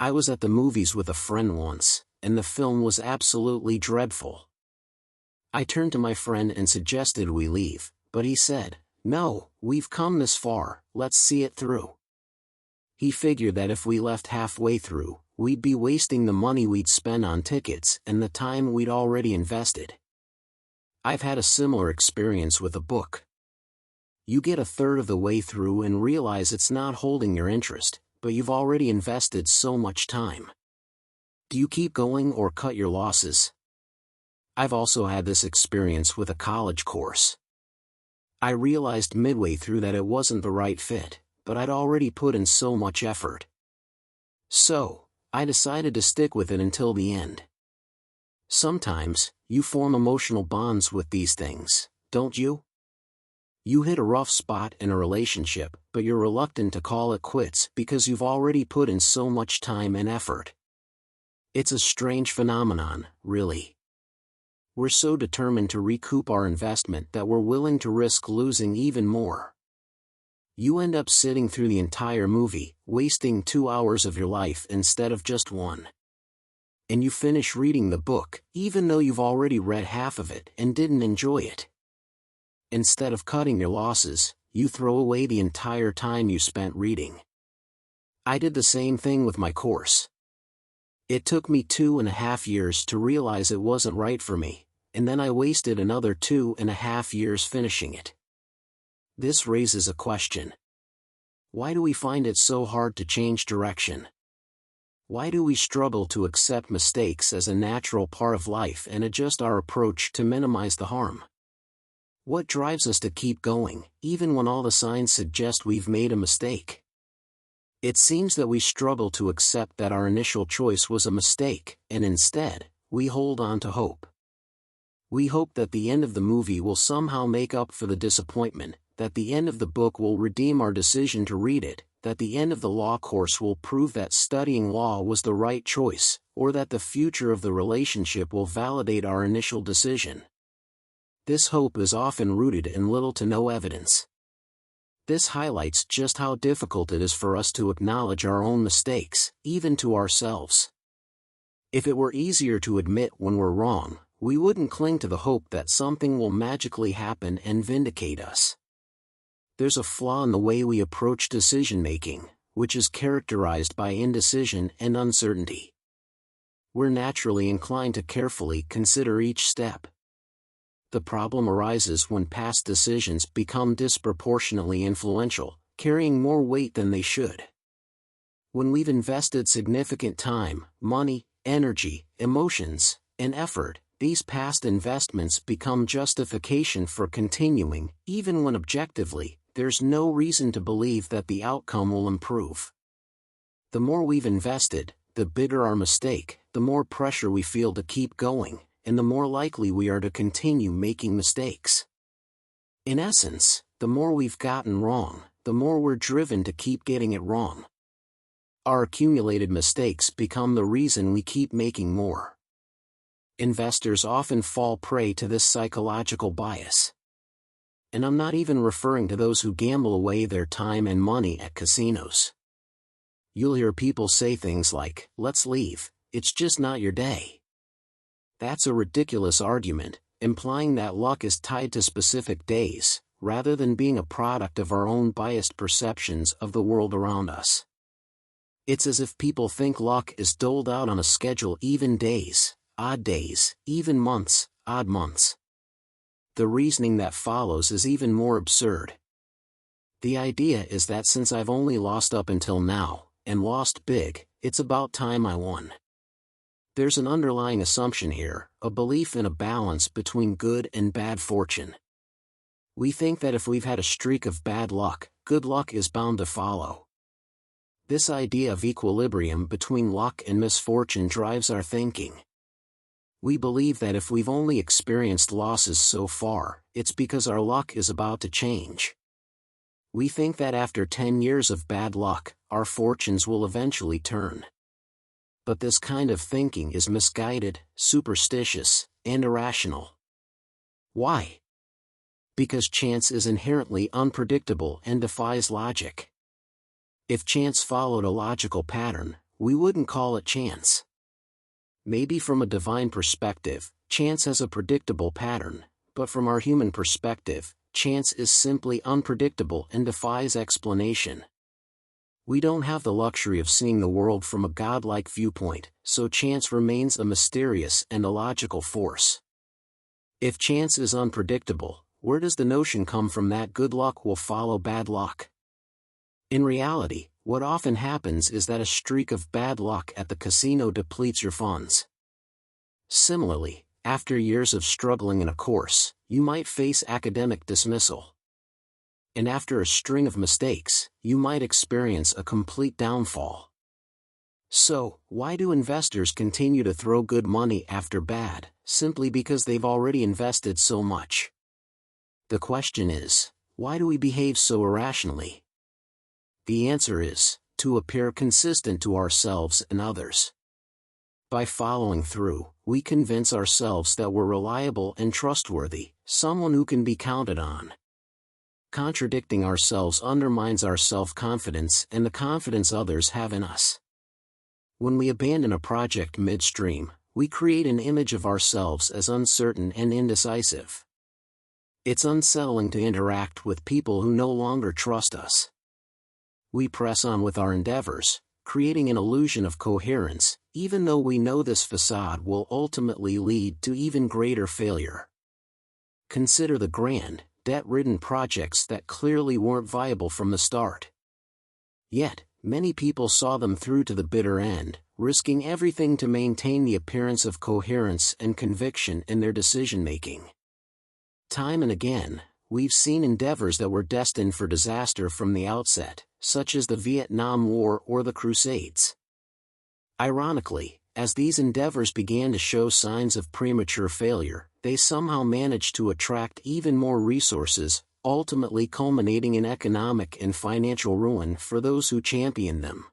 I was at the movies with a friend once, and the film was absolutely dreadful. I turned to my friend and suggested we leave, but he said, "No, we've come this far, let's see it through." He figured that if we left halfway through, we'd be wasting the money we'd spend on tickets and the time we'd already invested. I've had a similar experience with a book. You get a third of the way through and realize it's not holding your interest, but you've already invested so much time. Do you keep going or cut your losses? I've also had this experience with a college course. I realized midway through that it wasn't the right fit, but I'd already put in so much effort. So, I decided to stick with it until the end. Sometimes, you form emotional bonds with these things, don't you? You hit a rough spot in a relationship, but you're reluctant to call it quits because you've already put in so much time and effort. It's a strange phenomenon, really. We're so determined to recoup our investment that we're willing to risk losing even more. You end up sitting through the entire movie, wasting 2 hours of your life instead of just 1. And you finish reading the book, even though you've already read half of it and didn't enjoy it. Instead of cutting your losses, you throw away the entire time you spent reading. I did the same thing with my course. It took me 2.5 years to realize it wasn't right for me, and then I wasted another 2.5 years finishing it. This raises a question. Why do we find it so hard to change direction? Why do we struggle to accept mistakes as a natural part of life and adjust our approach to minimize the harm? What drives us to keep going, even when all the signs suggest we've made a mistake? It seems that we struggle to accept that our initial choice was a mistake, and instead, we hold on to hope. We hope that the end of the movie will somehow make up for the disappointment, that the end of the book will redeem our decision to read it, that the end of the law course will prove that studying law was the right choice, or that the future of the relationship will validate our initial decision. This hope is often rooted in little to no evidence. This highlights just how difficult it is for us to acknowledge our own mistakes, even to ourselves. If it were easier to admit when we're wrong, we wouldn't cling to the hope that something will magically happen and vindicate us. There's a flaw in the way we approach decision-making, which is characterized by indecision and uncertainty. We're naturally inclined to carefully consider each step. The problem arises when past decisions become disproportionately influential, carrying more weight than they should. When we've invested significant time, money, energy, emotions, and effort, these past investments become justification for continuing, even when objectively, there's no reason to believe that the outcome will improve. The more we've invested, the bigger our mistake, the more pressure we feel to keep going, and the more likely we are to continue making mistakes. In essence, the more we've gotten wrong, the more we're driven to keep getting it wrong. Our accumulated mistakes become the reason we keep making more. Investors often fall prey to this psychological bias. And I'm not even referring to those who gamble away their time and money at casinos. You'll hear people say things like, "Let's leave, it's just not your day." That's a ridiculous argument, implying that luck is tied to specific days, rather than being a product of our own biased perceptions of the world around us. It's as if people think luck is doled out on a schedule: even days, even months, odd months. The reasoning that follows is even more absurd. The idea is that since I've only lost up until now, and lost big, it's about time I won. There's an underlying assumption here, a belief in a balance between good and bad fortune. We think that if we've had a streak of bad luck, good luck is bound to follow. This idea of equilibrium between luck and misfortune drives our thinking. We believe that if we've only experienced losses so far, it's because our luck is about to change. We think that after 10 years of bad luck, our fortunes will eventually turn. But this kind of thinking is misguided, superstitious, and irrational. Why? Because chance is inherently unpredictable and defies logic. If chance followed a logical pattern, we wouldn't call it chance. Maybe from a divine perspective, chance has a predictable pattern, but from our human perspective, chance is simply unpredictable and defies explanation. We don't have the luxury of seeing the world from a godlike viewpoint, so chance remains a mysterious and illogical force. If chance is unpredictable, where does the notion come from that good luck will follow bad luck? In reality, what often happens is that a streak of bad luck at the casino depletes your funds. Similarly, after years of struggling in a course, you might face academic dismissal. And after a string of mistakes, you might experience a complete downfall. So, why do investors continue to throw good money after bad, simply because they've already invested so much? The question is, why do we behave so irrationally? The answer is, to appear consistent to ourselves and others. By following through, we convince ourselves that we're reliable and trustworthy, someone who can be counted on. Contradicting ourselves undermines our self-confidence and the confidence others have in us. When we abandon a project midstream, we create an image of ourselves as uncertain and indecisive. It's unsettling to interact with people who no longer trust us. We press on with our endeavors, creating an illusion of coherence, even though we know this facade will ultimately lead to even greater failure. Consider the grand, debt-ridden projects that clearly weren't viable from the start. Yet, many people saw them through to the bitter end, risking everything to maintain the appearance of coherence and conviction in their decision-making. Time and again, we've seen endeavors that were destined for disaster from the outset, such as the Vietnam War or the Crusades. Ironically, as these endeavors began to show signs of premature failure, they somehow managed to attract even more resources, ultimately culminating in economic and financial ruin for those who championed them.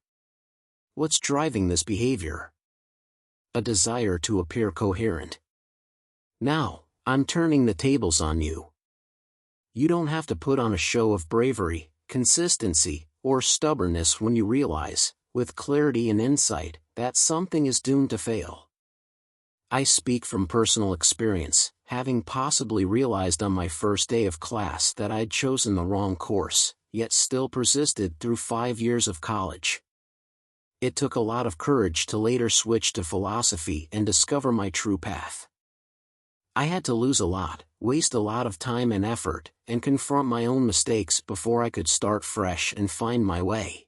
What's driving this behavior? A desire to appear coherent. Now, I'm turning the tables on you. You don't have to put on a show of bravery, consistency, or stubbornness when you realize, with clarity and insight, that something is doomed to fail. I speak from personal experience, having possibly realized on my first day of class that I'd chosen the wrong course, yet still persisted through 5 years of college. It took a lot of courage to later switch to philosophy and discover my true path. I had to lose a lot, waste a lot of time and effort, and confront my own mistakes before I could start fresh and find my way.